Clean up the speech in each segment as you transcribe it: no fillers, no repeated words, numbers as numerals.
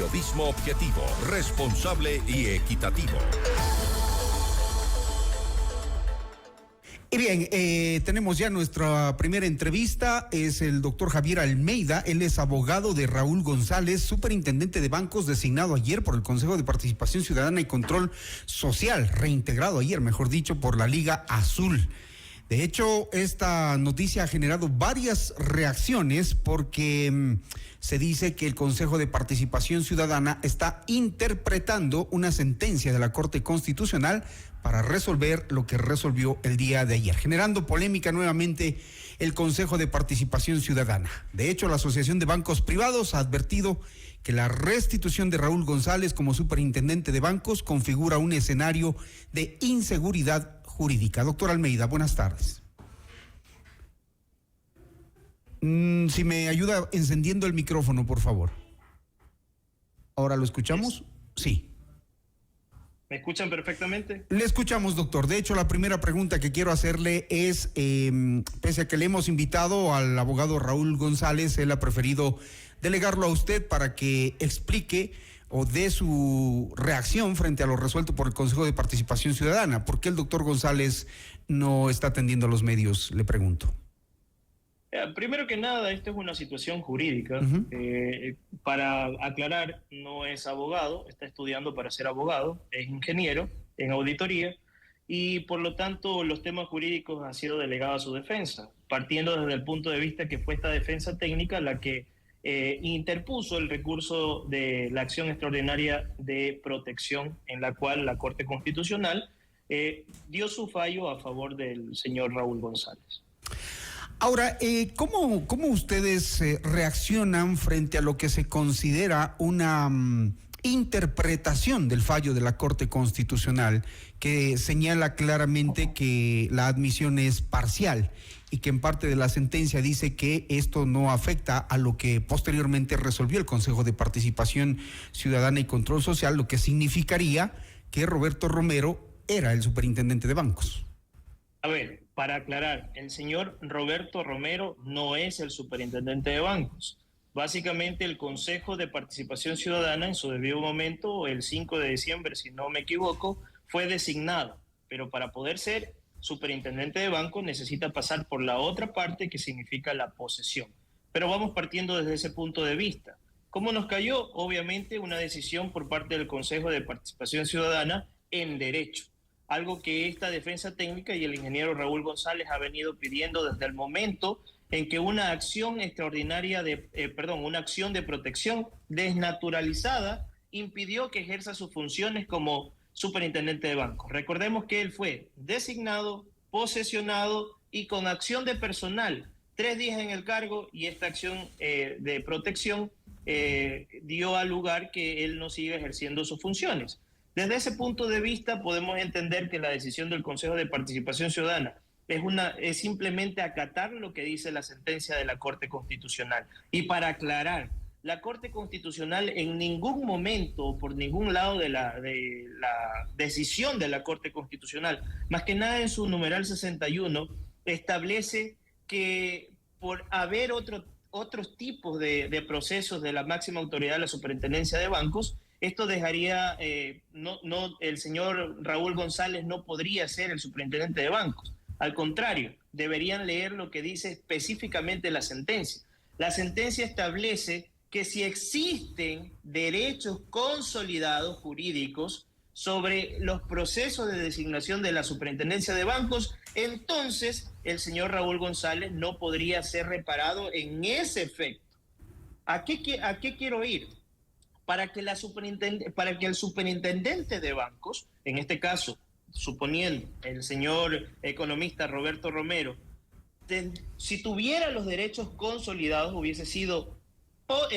Periodismo objetivo, responsable y equitativo. Y bien, tenemos ya nuestra primera entrevista, es el doctor Javier Almeida, él es abogado de Raúl González, superintendente de bancos designado ayer por el Consejo de Participación Ciudadana y Control Social, reintegrado ayer, mejor dicho, por la Liga Azul. De hecho, esta noticia ha generado varias reacciones porque se dice que el Consejo de Participación Ciudadana está interpretando una sentencia de la Corte Constitucional para resolver lo que resolvió el día de ayer, generando polémica nuevamente el Consejo de Participación Ciudadana. De hecho, la Asociación de Bancos Privados ha advertido que la restitución de Raúl González como superintendente de bancos configura un escenario de inseguridad jurídica. Doctor Almeida, buenas tardes. Si me ayuda encendiendo el micrófono, por favor. ¿Ahora lo escuchamos? Sí. ¿Me escuchan perfectamente? Le escuchamos, doctor. De hecho, la primera pregunta que quiero hacerle es, pese a que le hemos invitado al abogado Raúl González, él ha preferido delegarlo a usted para que explique o dé su reacción frente a lo resuelto por el Consejo de Participación Ciudadana. ¿Por qué el doctor González no está atendiendo a los medios? Le pregunto. Primero que nada, esta es una situación jurídica. Para aclarar, no es abogado, está estudiando para ser abogado, es ingeniero en auditoría y por lo tanto los temas jurídicos han sido delegados a su defensa, partiendo desde el punto de vista que fue esta defensa técnica la que interpuso el recurso de la acción extraordinaria de protección en la cual la Corte Constitucional dio su fallo a favor del señor Raúl González. Ahora, ¿cómo ustedes reaccionan frente a lo que se considera una interpretación del fallo de la Corte Constitucional que señala claramente que la admisión es parcial y que en parte de la sentencia dice que esto no afecta a lo que posteriormente resolvió el Consejo de Participación Ciudadana y Control Social, lo que significaría que Roberto Romero era el superintendente de bancos? A ver, para aclarar, el señor Roberto Romero no es el superintendente de bancos. Básicamente el Consejo de Participación Ciudadana en su debido momento, el 5 de diciembre, si no me equivoco, fue designado. Pero para poder ser superintendente de banco necesita pasar por la otra parte que significa la posesión. Pero vamos partiendo desde ese punto de vista. ¿Cómo nos cayó? Obviamente una decisión por parte del Consejo de Participación Ciudadana en derecho. Algo que esta defensa técnica y el ingeniero Raúl González ha venido pidiendo desde el momento en que una acción extraordinaria una acción de protección desnaturalizada impidió que ejerza sus funciones como superintendente de bancos. Recordemos que él fue designado, posesionado y con acción de personal, 3 días en el cargo, y esta acción de protección dio al lugar que él no siga ejerciendo sus funciones. Desde ese punto de vista podemos entender que la decisión del Consejo de Participación Ciudadana es simplemente acatar lo que dice la sentencia de la Corte Constitucional. Y para aclarar, la Corte Constitucional en ningún momento, por ningún lado de la decisión de la Corte Constitucional, más que nada en su numeral 61, establece que por haber otros tipos de procesos de la máxima autoridad de la superintendencia de bancos, esto dejaría, el señor Raúl González no podría ser el superintendente de bancos. Al contrario, deberían leer lo que dice específicamente la sentencia. La sentencia establece que si existen derechos consolidados jurídicos sobre los procesos de designación de la superintendencia de bancos, entonces el señor Raúl González no podría ser reparado en ese efecto. ¿A qué quiero ir? Para que el superintendente de bancos, en este caso, suponiendo el señor economista Roberto Romero, si tuviera los derechos consolidados, hubiese sido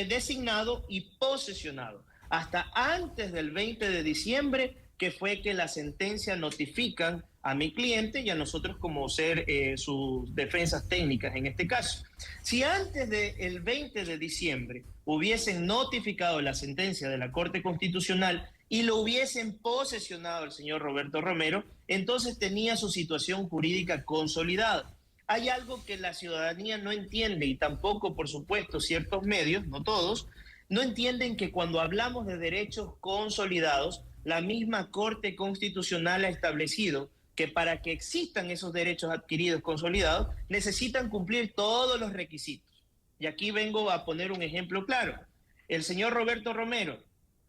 designado y posesionado hasta antes del 20 de diciembre, que fue que la sentencia notifican a mi cliente y a nosotros como ser sus defensas técnicas en este caso. Si antes del 20 de diciembre hubiesen notificado la sentencia de la Corte Constitucional y lo hubiesen posesionado al señor Roberto Romero, entonces tenía su situación jurídica consolidada. Hay algo que la ciudadanía no entiende y tampoco, por supuesto, ciertos medios, no todos, no entienden que cuando hablamos de derechos consolidados, la misma Corte Constitucional ha establecido que para que existan esos derechos adquiridos consolidados, necesitan cumplir todos los requisitos. Y aquí vengo a poner un ejemplo claro. El señor Roberto Romero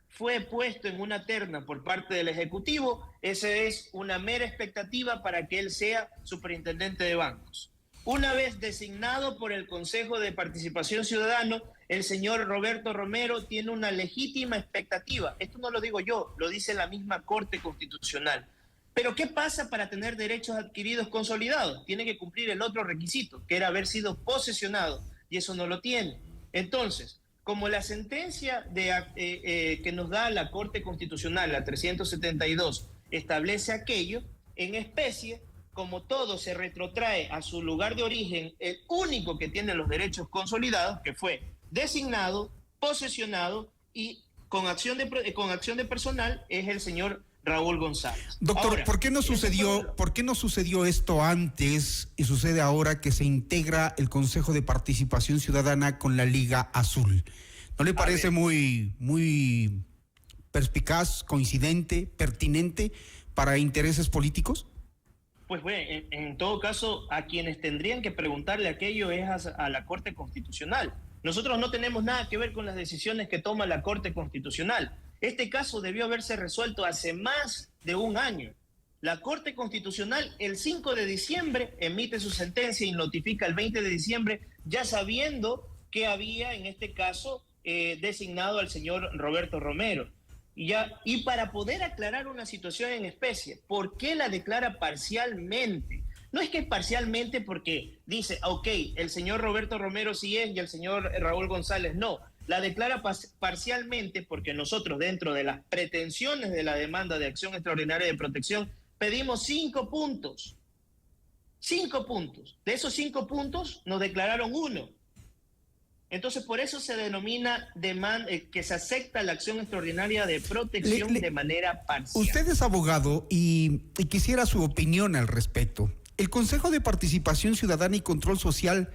fue puesto en una terna por parte del Ejecutivo. Esa es una mera expectativa para que él sea superintendente de bancos. Una vez designado por el Consejo de Participación Ciudadana, el señor Roberto Romero tiene una legítima expectativa. Esto no lo digo yo, lo dice la misma Corte Constitucional. Pero ¿qué pasa para tener derechos adquiridos consolidados? Tiene que cumplir el otro requisito, que era haber sido posesionado, y eso no lo tiene. Entonces, como la sentencia que nos da la Corte Constitucional, la 372, establece aquello, en especie, como todo se retrotrae a su lugar de origen, el único que tiene los derechos consolidados, que fue designado, posesionado y con acción de personal, es el señor Raúl González. Doctor, ahora, ¿por qué no sucedió esto antes y sucede ahora que se integra el Consejo de Participación Ciudadana con la Liga Azul? ¿No le parece muy perspicaz, coincidente, pertinente para intereses políticos? Pues bueno, en todo caso, a quienes tendrían que preguntarle aquello es a la Corte Constitucional. Nosotros no tenemos nada que ver con las decisiones que toma la Corte Constitucional. Este caso debió haberse resuelto hace más de un año. La Corte Constitucional el 5 de diciembre emite su sentencia y notifica el 20 de diciembre, ya sabiendo que había en este caso designado al señor Roberto Romero. Y para poder aclarar una situación en especie, ¿por qué la declara parcialmente? No es que es parcialmente porque dice, ok, el señor Roberto Romero sí es y el señor Raúl González no. La declara parcialmente porque nosotros, dentro de las pretensiones de la demanda de acción extraordinaria de protección, pedimos 5 puntos. 5 puntos. De esos 5 puntos nos declararon 1. Entonces, por eso se denomina que se acepta la acción extraordinaria de protección de manera parcial. Usted es abogado y quisiera su opinión al respecto. ¿El Consejo de Participación Ciudadana y Control Social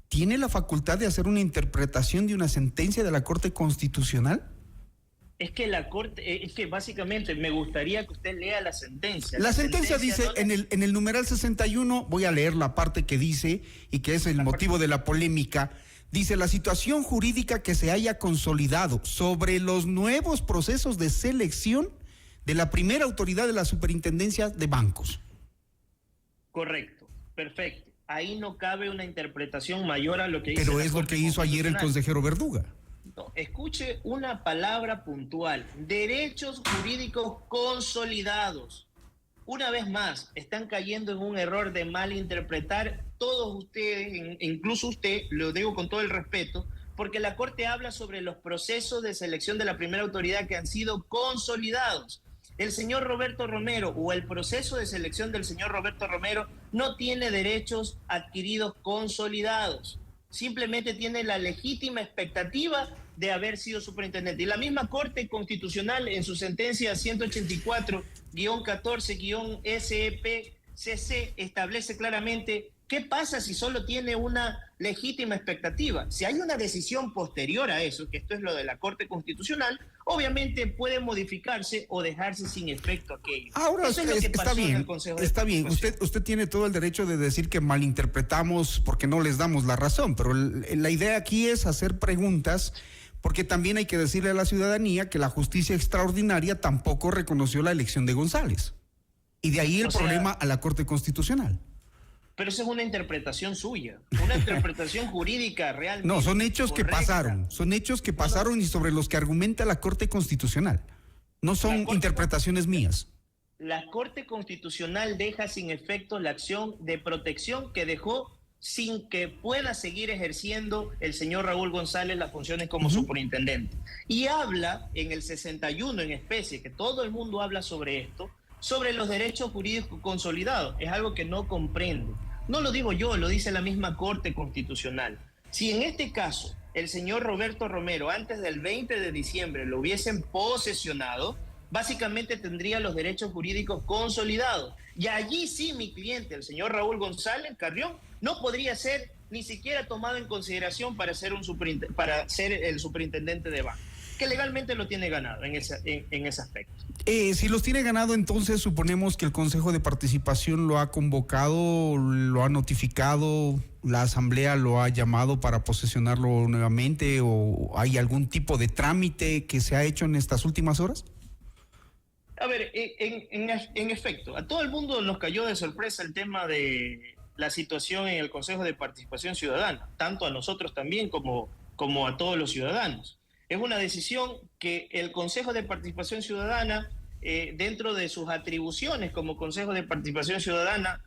tiene la facultad de hacer una interpretación de una sentencia de la Corte Constitucional? Es que básicamente me gustaría que usted lea la sentencia. La sentencia dice, ¿no? en el numeral 61, voy a leer la parte que dice, y que es el motivo de la polémica, dice: la situación jurídica que se haya consolidado sobre los nuevos procesos de selección de la primera autoridad de la Superintendencia de Bancos. Correcto, perfecto. Ahí no cabe una interpretación mayor a lo que dice. Pero es lo que hizo ayer el consejero Verduga. No, escuche una palabra puntual: derechos jurídicos consolidados. Una vez más, están cayendo en un error de malinterpretar todos ustedes, incluso usted, lo digo con todo el respeto, porque la Corte habla sobre los procesos de selección de la primera autoridad que han sido consolidados. El señor Roberto Romero o el proceso de selección del señor Roberto Romero no tiene derechos adquiridos consolidados. Simplemente tiene la legítima expectativa de haber sido superintendente. Y la misma Corte Constitucional, en su sentencia 184-14-SEPCC, establece claramente qué pasa si solo tiene una legítima expectativa. Si hay una decisión posterior a eso, que esto es lo de la Corte Constitucional, obviamente puede modificarse o dejarse sin efecto aquello. Ahora, eso es lo que pasó en el Consejo de Participación. Usted tiene todo el derecho de decir que malinterpretamos porque no les damos la razón, pero la idea aquí es hacer preguntas, porque también hay que decirle a la ciudadanía que la justicia extraordinaria tampoco reconoció la elección de González. Y de ahí el problema a la Corte Constitucional. Pero eso es una interpretación suya, una interpretación jurídica realmente. No, son hechos correcta. Que pasaron, son hechos que pasaron y sobre los que argumenta la Corte Constitucional. No son interpretaciones mías. La Corte Constitucional deja sin efecto la acción de protección que dejó sin que pueda seguir ejerciendo el señor Raúl González las funciones como superintendente. Y habla en el 61 en especie, que todo el mundo habla sobre esto, sobre los derechos jurídicos consolidados. Es algo que no comprendo. No lo digo yo, lo dice la misma Corte Constitucional. Si en este caso el señor Roberto Romero antes del 20 de diciembre lo hubiesen posesionado, básicamente tendría los derechos jurídicos consolidados. Y allí sí mi cliente, el señor Raúl González Carrión, no podría ser ni siquiera tomado en consideración para ser el superintendente de banco, que legalmente lo tiene ganado en ese aspecto. Si los tiene ganado, entonces suponemos que el Consejo de Participación lo ha convocado, lo ha notificado, la Asamblea lo ha llamado para posesionarlo nuevamente, o hay algún tipo de trámite que se ha hecho en estas últimas horas. A ver, en efecto, a todo el mundo nos cayó de sorpresa el tema de la situación en el Consejo de Participación Ciudadana, tanto a nosotros también como a todos los ciudadanos. Es una decisión que el Consejo de Participación Ciudadana, dentro de sus atribuciones como Consejo de Participación Ciudadana,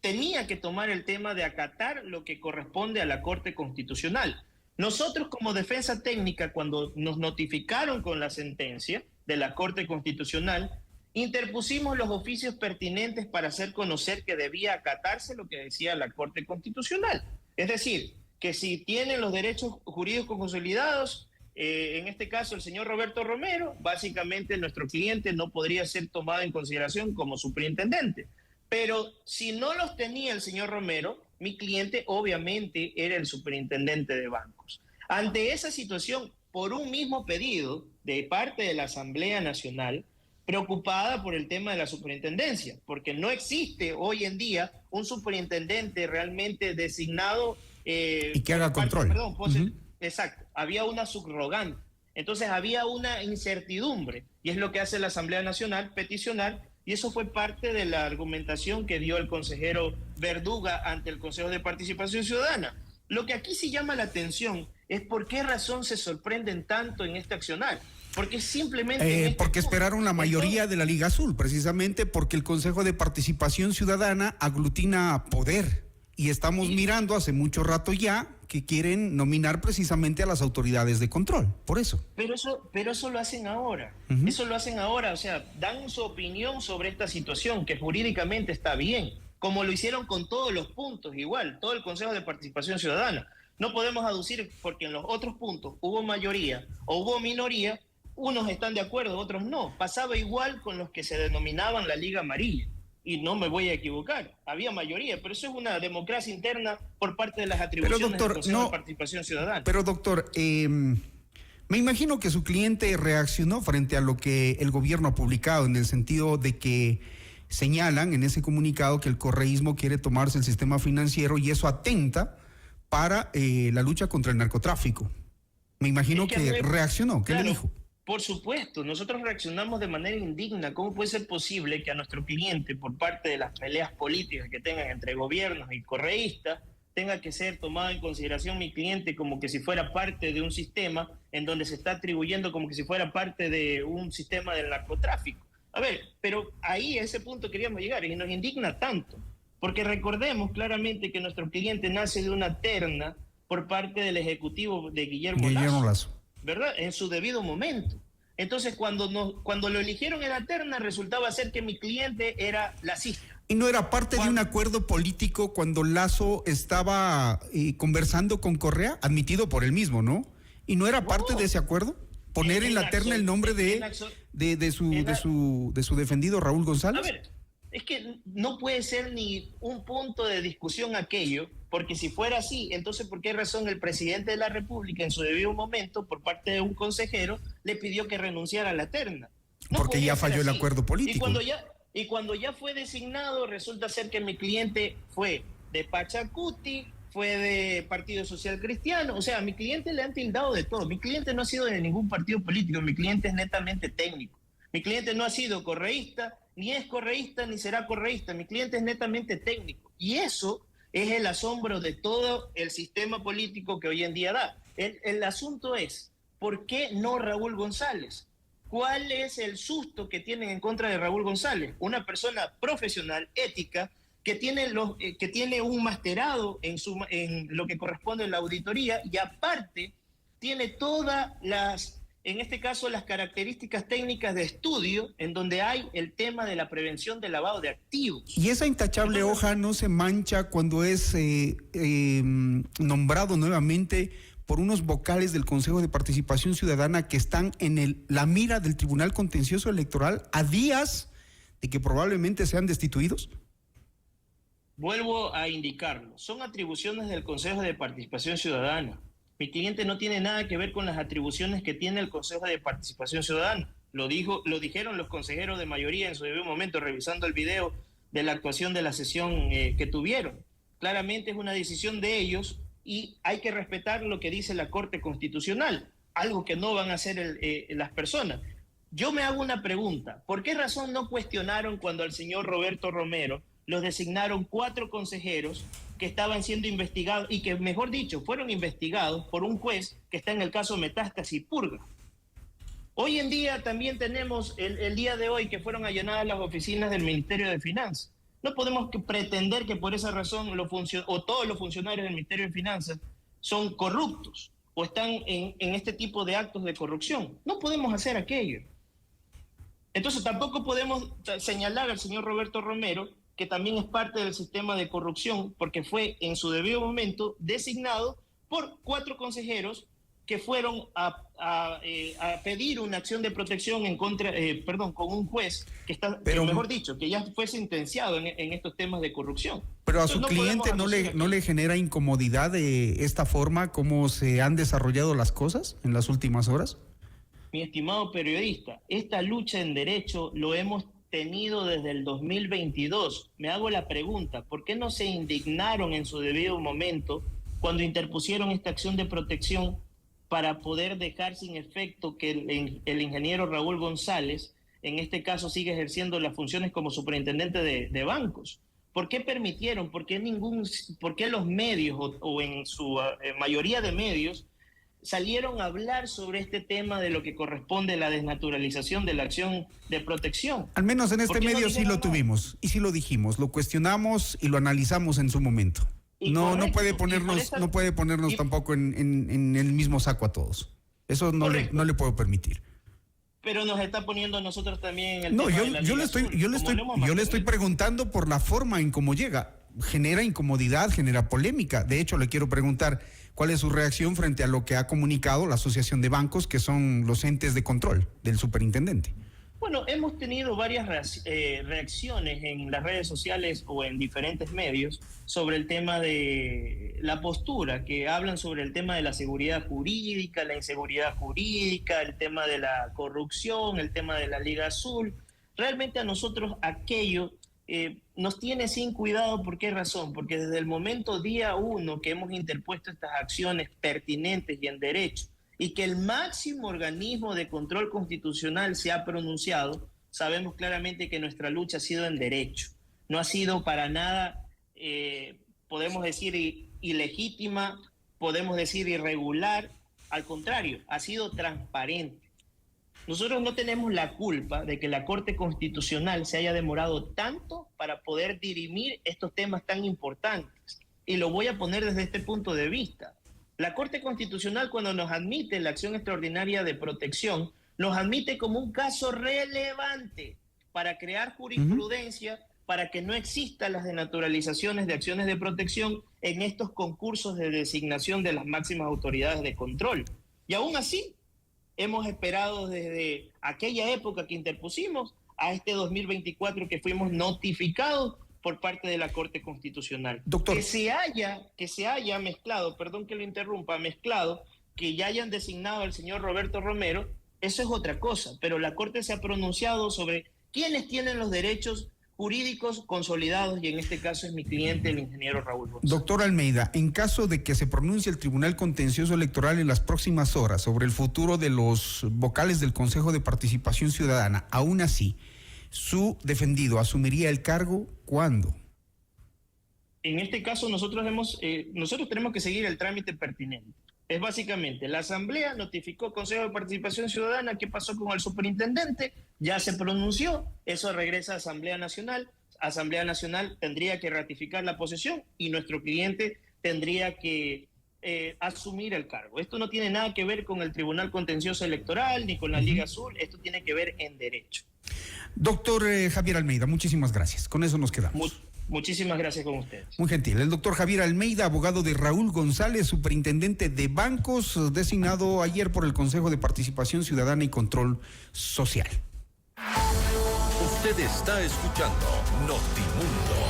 tenía que tomar el tema de acatar lo que corresponde a la Corte Constitucional. Nosotros como defensa técnica, cuando nos notificaron con la sentencia de la Corte Constitucional, interpusimos los oficios pertinentes para hacer conocer que debía acatarse lo que decía la Corte Constitucional. Es decir, que si tienen los derechos jurídicos consolidados, en este caso el señor Roberto Romero, básicamente nuestro cliente no podría ser tomado en consideración como superintendente. Pero si no los tenía el señor Romero, mi cliente obviamente era el superintendente de bancos. Ante esa situación, por un mismo pedido de parte de la Asamblea Nacional, preocupada por el tema de la superintendencia, porque no existe hoy en día un superintendente realmente designado. Y que haga control. Exacto, había una subrogante. Entonces había una incertidumbre, y es lo que hace la Asamblea Nacional, peticionar, y eso fue parte de la argumentación que dio el consejero Verduga ante el Consejo de Participación Ciudadana. Lo que aquí sí llama la atención es por qué razón se sorprenden tanto en este accionar. Porque simplemente... porque esperaron la mayoría de la Liga Azul, precisamente porque el Consejo de Participación Ciudadana aglutina poder. Y estamos mirando hace mucho rato ya que quieren nominar precisamente a las autoridades de control, por eso. Pero eso lo hacen ahora. Eso lo hacen ahora, o sea, dan su opinión sobre esta situación, que jurídicamente está bien, como lo hicieron con todos los puntos, igual, todo el Consejo de Participación Ciudadana. No podemos aducir porque en los otros puntos hubo mayoría o hubo minoría, unos están de acuerdo, otros no. Pasaba igual con los que se denominaban la Liga Amarilla. Y no me voy a equivocar, había mayoría, pero eso es una democracia interna por parte de las atribuciones del Consejo de Participación Ciudadana. Pero doctor, me imagino que su cliente reaccionó frente a lo que el gobierno ha publicado, en el sentido de que señalan en ese comunicado que el correísmo quiere tomarse el sistema financiero y eso atenta para la lucha contra el narcotráfico. Me imagino que reaccionó. ¿Qué le dijo? Por supuesto, nosotros reaccionamos de manera indigna. ¿Cómo puede ser posible que a nuestro cliente, por parte de las peleas políticas que tengan entre gobiernos y correístas, tenga que ser tomado en consideración mi cliente como que si fuera parte de un sistema en donde se está atribuyendo como que si fuera parte de un sistema del narcotráfico? A ver, pero ahí a ese punto queríamos llegar y nos indigna tanto, porque recordemos claramente que nuestro cliente nace de una terna por parte del Ejecutivo de Guillermo Lasso, ¿verdad? En su debido momento. Entonces, cuando lo eligieron en la terna, resultaba ser que mi cliente era lacista. ¿Y no era parte de un acuerdo político cuando Lasso estaba conversando con Correa, admitido por él mismo, ¿no? ¿Y no era parte de ese acuerdo? Poner en la terna el nombre de su defendido Raúl González. A ver, es que no puede ser ni un punto de discusión aquello, porque si fuera así, entonces ¿por qué razón el presidente de la República en su debido momento, por parte de un consejero, le pidió que renunciara a la terna? No, porque ya falló el acuerdo político. Y cuando ya fue designado, resulta ser que mi cliente fue de Pachacuti, fue de Partido Social Cristiano, o sea, a mi cliente le han tildado de todo. Mi cliente no ha sido de ningún partido político, mi cliente es netamente técnico. Mi cliente no ha sido correísta, ni es correísta, ni será correísta. Mi cliente es netamente técnico. Y eso es el asombro de todo el sistema político que hoy en día da. El asunto es, ¿por qué no Raúl González? ¿Cuál es el susto que tienen en contra de Raúl González? Una persona profesional, ética, que tiene un masterado en lo que corresponde a la auditoría y aparte tiene todas las, en este caso, las características técnicas de estudio en donde hay el tema de la prevención del lavado de activos. ¿Y esa intachable hoja no se mancha cuando es nombrado nuevamente por unos vocales del Consejo de Participación Ciudadana que están en la mira del Tribunal Contencioso Electoral a días de que probablemente sean destituidos? Vuelvo a indicarlo, son atribuciones del Consejo de Participación Ciudadana. Mi cliente no tiene nada que ver con las atribuciones que tiene el Consejo de Participación Ciudadana. Lo dijeron los consejeros de mayoría en su debido momento, revisando el video de la actuación de la sesión que tuvieron. Claramente es una decisión de ellos y hay que respetar lo que dice la Corte Constitucional, algo que no van a hacer las personas. Yo me hago una pregunta, ¿por qué razón no cuestionaron cuando al señor Roberto Romero los designaron 4 consejeros que estaban siendo investigados y que, mejor dicho, fueron investigados por un juez que está en el caso Metástasis Purga? Hoy en día también tenemos, el día de hoy, que fueron allanadas las oficinas del Ministerio de Finanzas. No podemos pretender que por esa razón todos los funcionarios del Ministerio de Finanzas son corruptos o están en este tipo de actos de corrupción. No podemos hacer aquello. Entonces tampoco podemos señalar al señor Roberto Romero que también es parte del sistema de corrupción, porque fue en su debido momento designado por 4 consejeros que fueron a pedir una acción de protección en contra, con un juez que está, mejor dicho, que ya fue sentenciado en estos temas de corrupción. Pero a su cliente no le genera incomodidad de esta forma, cómo se han desarrollado las cosas en las últimas horas. Mi estimado periodista, esta lucha en derecho lo hemos tenido desde el 2022. Me hago la pregunta, ¿por qué no se indignaron en su debido momento cuando interpusieron esta acción de protección para poder dejar sin efecto que el ingeniero Raúl González, en este caso, sigue ejerciendo las funciones como superintendente de bancos? ¿Por qué permitieron? ¿Por qué los medios, o en su mayoría de medios, salieron a hablar sobre este tema de lo que corresponde a la desnaturalización de la acción de protección? Al menos en este medio sí lo tuvimos, y sí lo dijimos, lo cuestionamos y lo analizamos en su momento. No puede ponernos tampoco en el mismo saco a todos. Eso no le puedo permitir. Pero nos está poniendo a nosotros también en el tema de la yo le estoy preguntando por la forma en cómo llega. Genera incomodidad, genera polémica. De hecho, le quiero preguntar cuál es su reacción frente a lo que ha comunicado la Asociación de Bancos, que son los entes de control del superintendente. Bueno, hemos tenido varias reacciones en las redes sociales o en diferentes medios sobre el tema de la postura, que hablan sobre el tema de la seguridad jurídica, la inseguridad jurídica, el tema de la corrupción, el tema de la Liga Azul. Realmente a nosotros aquello nos tiene sin cuidado. ¿Por qué razón? Porque desde el momento día 1 que hemos interpuesto estas acciones pertinentes y en derecho, y que el máximo organismo de control constitucional se ha pronunciado, sabemos claramente que nuestra lucha ha sido en derecho. No ha sido para nada, podemos decir, ilegítima, podemos decir irregular. Al contrario, ha sido transparente. Nosotros no tenemos la culpa de que la Corte Constitucional se haya demorado tanto para poder dirimir estos temas tan importantes. Y lo voy a poner desde este punto de vista. La Corte Constitucional, cuando nos admite la acción extraordinaria de protección, nos admite como un caso relevante para crear jurisprudencia para que no existan las denaturalizaciones de acciones de protección en estos concursos de designación de las máximas autoridades de control. Y aún así, hemos esperado desde aquella época que interpusimos a este 2024 que fuimos notificados por parte de la Corte Constitucional. Doctor. Que se haya mezclado, perdón que lo interrumpa, que ya hayan designado al señor Roberto Romero, eso es otra cosa, pero la Corte se ha pronunciado sobre quiénes tienen los derechos jurídicos consolidados, y en este caso es mi cliente, el ingeniero Raúl González. Doctor Almeida, en caso de que se pronuncie el Tribunal Contencioso Electoral en las próximas horas sobre el futuro de los vocales del Consejo de Participación Ciudadana, aún así, ¿su defendido asumiría el cargo cuándo? En este caso nosotros tenemos que seguir el trámite pertinente. Es básicamente, la Asamblea notificó Consejo de Participación Ciudadana qué pasó con el superintendente, ya se pronunció, eso regresa a Asamblea Nacional tendría que ratificar la posesión y nuestro cliente tendría que asumir el cargo. Esto no tiene nada que ver con el Tribunal Contencioso Electoral ni con la Liga Azul, esto tiene que ver en derecho. Doctor Javier Almeida, muchísimas gracias. Con eso nos quedamos. Muchísimas gracias con ustedes. Muy gentil. El doctor Javier Almeida, abogado de Raúl González, superintendente de bancos, designado ayer por el Consejo de Participación Ciudadana y Control Social. Usted está escuchando Notimundo.